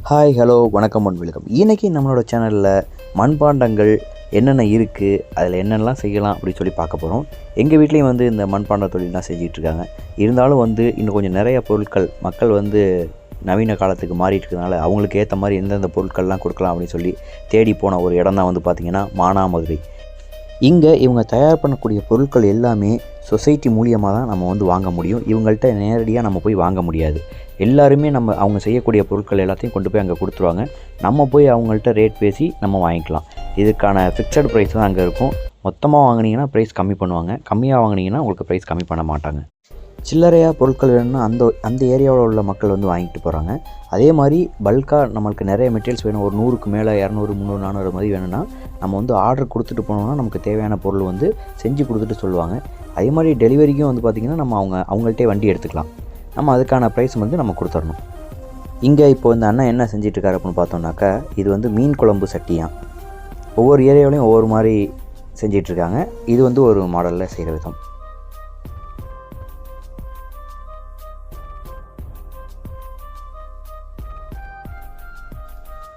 Hi hello வணக்கம் and welcome. இன்றைக்கி நம்மளோட சேனலில் மண்பாண்டங்கள் என்னென்ன இருக்குது, அதில் என்னென்னலாம் செய்யலாம் அப்படின்னு சொல்லி பார்க்க போகிறோம். எங்கள் வீட்லேயும் வந்து இந்த மண்பாண்ட தொழில் தான் செஞ்சிட்ருக்காங்க. இருந்தாலும் வந்து இன்னும் கொஞ்சம் நிறைய பொருட்கள் மக்கள் வந்து நவீன காலத்துக்கு மாறிட்டு இருக்கிறதுனால அவங்களுக்கு ஏற்ற மாதிரி எந்தெந்த பொருட்கள்லாம் கொடுக்கலாம் அப்படின்னு சொல்லி தேடி போன ஒரு இடம் தான் வந்து பார்த்திங்கன்னா மானாமதுரை. இங்கே இவங்க தயார் பண்ணக்கூடிய பொருட்கள் எல்லாமே சொசைட்டி மூலியமாக தான் நம்ம வந்து வாங்க முடியும். இவங்கள்ட்ட நேரடியாக நம்ம போய் வாங்க முடியாது. எல்லாருமே அவங்க செய்யக்கூடிய பொருட்கள் எல்லாத்தையும் கொண்டு போய் அங்கே கொடுத்துருவாங்க. நம்ம போய் அவங்கள்ட்ட ரேட் பேசி நம்ம வாங்கிக்கலாம். இதுக்கான ஃபிக்ஸட் ப்ரைஸ் தான் அங்கே இருக்கும். மொத்தமாக வாங்கினீங்கன்னா ப்ரைஸ் கம்மி பண்ணுவாங்க, கம்மியாக வாங்கினீங்கன்னா உங்களுக்கு ப்ரைஸ் கம்மி பண்ண மாட்டாங்க. சில்லறையாக பொருட்கள் வேணும்னா அந்த ஏரியாவில் உள்ள மக்கள் வந்து வாங்கிட்டு போகிறாங்க. அதே மாதிரி பல்காக நம்மளுக்கு நிறைய மெட்டீரியல்ஸ் வேணும், ஒரு 100க்கு மேலே 200, 300, 400 மாதிரி வேணும்னா நம்ம வந்து ஆர்டர் கொடுத்துட்டு போனோம்னா நமக்கு தேவையான பொருள் வந்து செஞ்சு கொடுத்துட்டு சொல்லுவாங்க. அதே மாதிரி டெலிவரிக்கும் வந்து பார்த்திங்கன்னா நம்ம அவங்கள்ட்டே வண்டி எடுத்துக்கலாம். நம்ம அதுக்கான ப்ரைஸ் வந்து நம்ம கொடுத்துடணும். இங்கே இப்போ இந்த அண்ணன் என்ன செஞ்சிட்ருக்காரு அப்படின்னு பார்த்தோம்னாக்கா, இது வந்து மீன் குழம்பு சட்டியாம். ஒவ்வொரு ஏரியாவிலையும் ஒவ்வொரு மாதிரி செஞ்சிட்ருக்காங்க. இது வந்து ஒரு மாடலில் செய்கிற விதம்.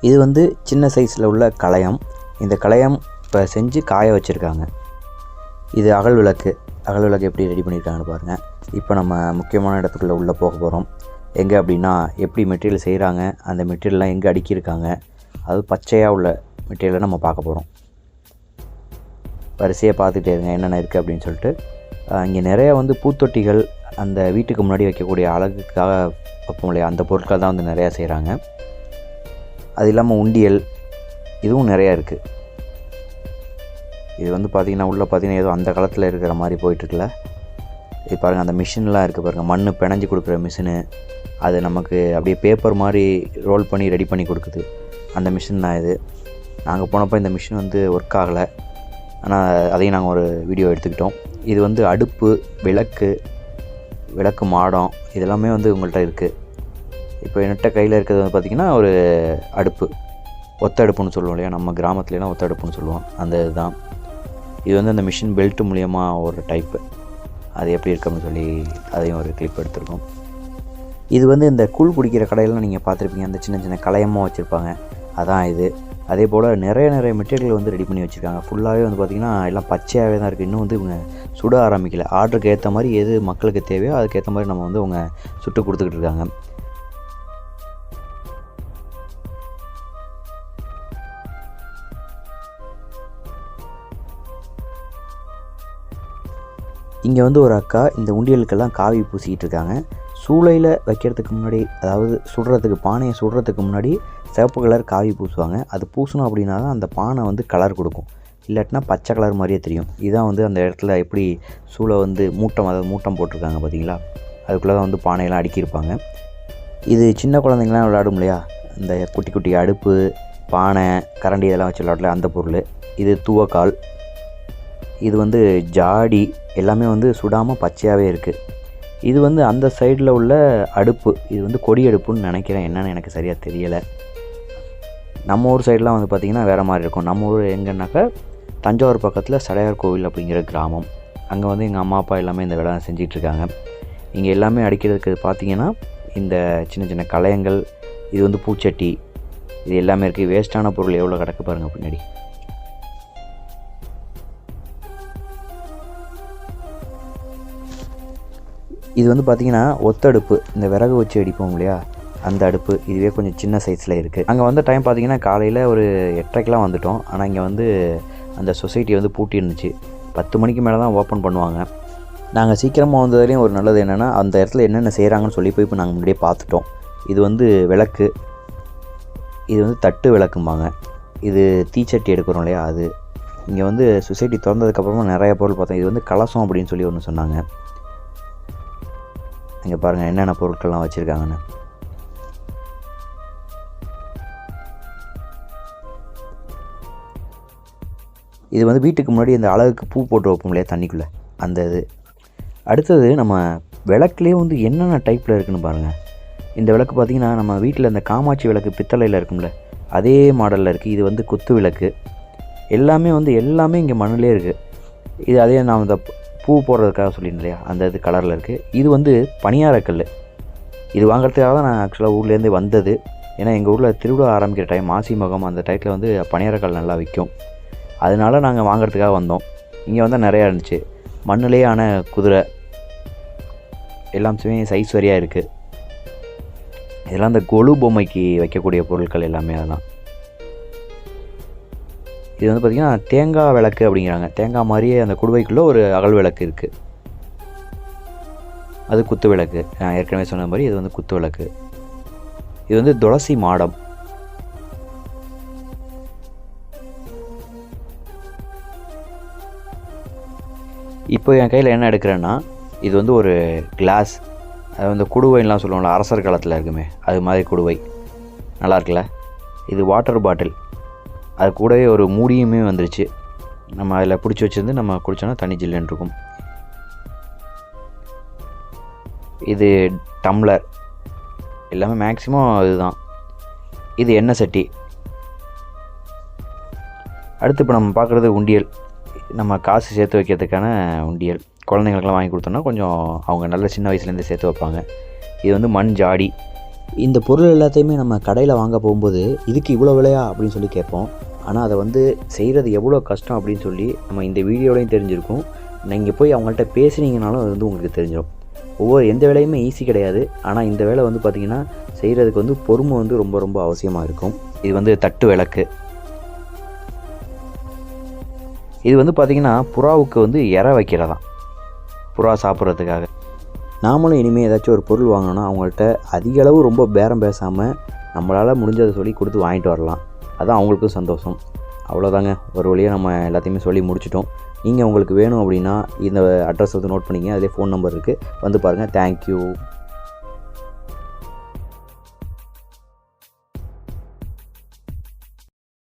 இது வந்து சின்ன சைஸில் உள்ள கலயம். இந்த கலயம் இப்போ செஞ்சு காய வச்சுருக்காங்க. இது அகல் விளக்கு எப்படி ரெடி பண்ணியிருக்காங்கன்னு பாருங்கள். இப்போ நம்ம முக்கியமான இடத்துக்குள்ளே உள்ளே போக போகிறோம். எங்கே அப்படின்னா, எப்படி மெட்டீரியல் செய்கிறாங்க, அந்த மெட்டீரியல்லாம் எங்கே அடுக்கியிருக்காங்க, அது பச்சையாக உள்ள மெட்டீரியலை நம்ம பார்க்க போகிறோம். வரிசையாக பார்த்துட்டே இருங்க என்னென்ன இருக்குது அப்படின்னு சொல்லிட்டு. இங்கே நிறையா வந்து பூத்தொட்டிகள், அந்த வீட்டுக்கு முன்னாடி வைக்கக்கூடிய அழகுக்காக வைப்போம் இல்லையா, அந்த பொருட்கள் தான் வந்து நிறையா செய்கிறாங்க. அது இல்லாமல் உண்டியல், இதுவும் நிறையா இருக்குது. இது வந்து பார்த்திங்கன்னா உள்ளே பார்த்திங்கன்னா ஏதோ அந்த காலத்தில் இருக்கிற மாதிரி போயிட்டுருக்குல்ல. இது பாருங்கள், அந்த மிஷின்லாம் இருக்குது பாருங்கள், மண் பிணைஞ்சி கொடுக்குற மிஷினு. அது நமக்கு அப்படியே பேப்பர் மாதிரி ரோல் பண்ணி ரெடி பண்ணி கொடுக்குது, அந்த மிஷின் தான் இது. நாங்கள் போனப்போ இந்த மிஷின் வந்து ஒர்க் ஆகலை, ஆனால் அதையும் நாங்கள் ஒரு வீடியோ எடுத்துக்கிட்டோம். இது வந்து அடுப்பு, விளக்கு மாடம், இதெல்லாமே வந்து உங்கள்கிட்ட இருக்குது. இப்போ என்கிட்ட கையில் இருக்கிறது வந்து பார்த்திங்கன்னா ஒரு அடுப்பு, ஒத்த அடுப்புன்னு சொல்லுவோம் இல்லையா, நம்ம கிராமத்துலலாம் ஒத்த அடுப்புன்னு சொல்லுவோம், அந்த இதுதான். இது வந்து அந்த மிஷின் பெல்ட் மூலியமாக ஒரு டைப்பு, அது எப்படி இருக்குன்னு சொல்லி அதையும் ஒரு கிளிப் எடுத்துருக்கோம். இது வந்து இந்த கூழ் குடிக்கிற கடையெல்லாம் நீங்கள் பார்த்துருப்பீங்க, அந்த சின்ன சின்ன கலையமாக வச்சுருப்பாங்க, அதான் இது. அதே போல் நிறைய மெட்டீரியல் வந்து ரெடி பண்ணி வச்சுருக்காங்க. ஃபுல்லாகவே வந்து பார்த்திங்கன்னா எல்லாம் பச்சையாகவே தான் இருக்குது. இன்னும் வந்து இவங்க சுட ஆரம்பிக்கல. ஆர்டருக்கு ஏற்ற மாதிரி எது மக்களுக்கு தேவையோ அதுக்கேற்ற மாதிரி நம்ம வந்து அவங்க சுட்டு கொடுத்துக்கிட்டு இருக்காங்க. இங்கே வந்து ஒரு அக்கா இந்த உண்டியலுக்கெல்லாம் காவி பூசிக்கிட்டு இருக்காங்க. சூளையில் வைக்கிறதுக்கு முன்னாடி, அதாவது பானையை சுடுறதுக்கு முன்னாடி சிவப்பு கலர் காவி பூசுவாங்க. அது பூசணும் அப்படின்னா தான் அந்த பானை வந்து கலர் கொடுக்கும், இல்லாட்டினா பச்சை கலர் மாதிரியே தெரியும். இதுதான் வந்து அந்த இடத்துல எப்படி சூளை வந்து மூட்டம் போட்டிருக்காங்க பார்த்தீங்களா, அதுக்குள்ளே தான் வந்து பானையெல்லாம் அடுக்கியிருப்பாங்க. இது சின்ன குழந்தைங்களாம் விளையாடும் இல்லையா, இந்த குட்டி குட்டி அடுப்பு, பானை, கரண்டி இதெல்லாம் வச்சு விளையாடல, அந்த பொருள். இது தூவக்கால், இது வந்து ஜாடி, எல்லாமே வந்து சுடாமல் பச்சையாகவே இருக்குது. இது வந்து அந்த சைடில் உள்ள அடுப்பு, இது வந்து கொடி அடுப்புன்னு நினைக்கிறேன், என்னென்னு எனக்கு சரியாக தெரியலை. நம்ம ஊர் சைடெலாம் வந்து பார்த்திங்கன்னா வேறு மாதிரி இருக்கும். நம்ம ஊர் எங்கன்னாக்கா தஞ்சாவூர் பக்கத்தில் சடையார் கோவில் அப்படிங்கிற கிராமம். அங்கே வந்து எங்கள் அம்மா அப்பா எல்லாமே இந்த வேலை செஞ்சிட்ருக்காங்க. இங்கே எல்லாமே அடிக்கிறதுக்கு பார்த்திங்கன்னா இந்த சின்ன சின்ன கலையங்கள், இது வந்து பூச்சட்டி, இது எல்லாமே இருக்குது. வேஸ்ட்டான பொருள் எவ்வளோ கிடக்கு பாருங்கள் பின்னாடி. இது வந்து பார்த்திங்கன்னா ஒத்தடுப்பு, இந்த விறகு வச்சு அடிப்போம் இல்லையா, அந்த அடுப்பு. இதுவே கொஞ்சம் சின்ன சைஸில் இருக்குது. அங்கே வந்த டைம் பார்த்திங்கன்னா காலையில் ஒரு 8:30க்கெலாம் வந்துவிட்டோம். ஆனால் இங்கே வந்து அந்த சொசைட்டி வந்து பூட்டி இருந்துச்சு. 10 மணிக்கு மேலே தான் ஓப்பன் பண்ணுவாங்க. நாங்கள் சீக்கிரமாக வந்ததுலேயும் ஒரு நல்லது என்னென்னா, அந்த இடத்துல என்னென்ன செய்கிறாங்கன்னு சொல்லி போய் இப்போ நாங்கள் முன்னாடியே பார்த்துட்டோம். இது வந்து விளக்கு, இது வந்து தட்டு விளக்கும்பாங்க. இது தீச்சட்டி எடுக்கிறோம் இல்லையா, அது. இங்கே வந்து சொசைட்டி திறந்ததுக்கப்புறமா நிறைய பொருள் பார்த்தோம். இது வந்து கலசம் அப்படின்னு சொல்லி ஒன்று சொன்னாங்க. இங்கே பாருங்கள் என்னென்ன பொருட்கள்லாம் வச்சுருக்காங்கன்னு. இது வந்து வீட்டுக்கு முன்னாடி இந்த அழகுக்கு பூ போட்டு வைப்போம் இல்லையா தண்ணிக்குள்ளே, அந்த இது. அடுத்தது நம்ம விளக்குலேயே வந்து என்னென்ன டைப்பில் இருக்குதுன்னு பாருங்கள். இந்த விளக்கு பார்த்திங்கன்னா நம்ம வீட்டில் இந்த காமாட்சி விளக்கு பித்தளையில் இருக்கும்ல, அதே மாடலில் இருக்குது. இது வந்து குத்து விளக்கு. எல்லாமே இங்கே மண்ணிலே இருக்குது. இது அதே நான் இந்த பூ போடுறதுக்காக சொல்லியிருந்தேன் இல்லையா, அந்த இது கலரில் இருக்குது. இது வந்து பனியாரக்கல். இது வாங்குறதுக்காக தான் நான் ஆக்சுவலாக ஊர்லேருந்து வந்தது. ஏன்னா எங்கள் ஊரில் திருவிழா ஆரம்பிக்கிற டைம் மாசி மகம் அந்த டைத்தில் வந்து பணியாரக்கல் நல்லா விற்கும். அதனால நாங்கள் வாங்குறதுக்காக வந்தோம். இங்கே வந்தால் நிறையா இருந்துச்சு. மண்ணிலே ஆன குதிரை எல்லாமே சைஸ் வரியாக இருக்குது. இதெல்லாம் அந்த கொலு பொம்மைக்கு வைக்கக்கூடிய பொருட்கள் எல்லாமே அதெல்லாம். இது வந்து பார்த்திங்கன்னா தேங்காய் விளக்கு அப்படிங்கிறாங்க. தேங்காய் மாதிரியே அந்த குடுவைக்குள்ளே ஒரு அகல் விளக்கு இருக்குது. அது குத்து விளக்கு. நான் ஏற்கனவே சொன்ன மாதிரி இது வந்து குத்து விளக்கு. இது வந்து துளசி மாடம். இப்போ என் கையில் என்ன எடுக்கிறேன்னா, இது வந்து ஒரு கிளாஸ். அது வந்து குடுவைலாம் சொல்லுவோம்ல, அரசர் காலத்தில் இருக்குமே, அது மாதிரி குடுவை. நல்லா இருக்குல்ல. இது வாட்டர் பாட்டில். அது கூடவே ஒரு மூடியுமே வந்துருச்சு. நம்ம அதில் பிடிச்சி வச்சுருந்து நம்ம குடித்தோன்னா தண்ணி ஜில்லுன்னு இருக்கும். இது டம்ளர். எல்லாமே மேக்ஸிமம் இதுதான். இது எண்ணெய் சட்டி. அடுத்து இப்போ நம்ம பார்க்குறது உண்டியல். நம்ம காசு சேர்த்து வைக்கிறதுக்கான உண்டியல். குழந்தைங்களுக்கெல்லாம் வாங்கி கொடுத்தோன்னா கொஞ்சம் அவங்க நல்ல சின்ன வயசுலேருந்தே சேர்த்து வைப்பாங்க. இது வந்து மண் ஜாடி. இந்த பொருள் எல்லாத்தையுமே நம்ம கடையில் வாங்க போகும்போது இதுக்கு இவ்வளோ விலையா அப்படின்னு சொல்லி கேட்போம். ஆனால் அதை வந்து செய்கிறது எவ்வளோ கஷ்டம் அப்படின்னு சொல்லி நம்ம இந்த வீடியோலையும் தெரிஞ்சிருக்கும். நீங்கள் போய் அவங்கள்ட்ட பேசுனீங்கனாலும் அது வந்து உங்களுக்கு தெரிஞ்சிடும். எந்த வேலையுமே ஈஸி கிடையாது. ஆனால் இந்த வேலை வந்து பார்த்திங்கன்னா செய்கிறதுக்கு வந்து பொறுமை வந்து ரொம்ப ரொம்ப அவசியமாக இருக்கும். இது வந்து தட்டு விளக்கு. இது வந்து பார்த்திங்கன்னா புறாவுக்கு வந்து இறை வைக்கிறதான், புறா சாப்பிட்றதுக்காக. நாமளும் இனிமேல் ஏதாச்சும் ஒரு பொருள் வாங்கினோன்னா அவங்கள்ட்ட அதிக அளவு ரொம்ப பேரம் பேசாமல் நம்மளால் முடிஞ்சதை சொல்லி கொடுத்து வாங்கிட்டு வரலாம். அதுதான் அவங்களுக்கும் சந்தோஷம். அவ்வளோதாங்க. ஒரு வழியாக நம்ம எல்லாத்தையுமே சொல்லி முடிச்சிட்டோம். நீங்கள் உங்களுக்கு வேணும் அப்படின்னா இந்த அட்ரஸ் வந்து நோட் பண்ணிங்க. அதிலே ஃபோன் நம்பர் இருக்குது, வந்து பாருங்கள். தேங்க்யூ.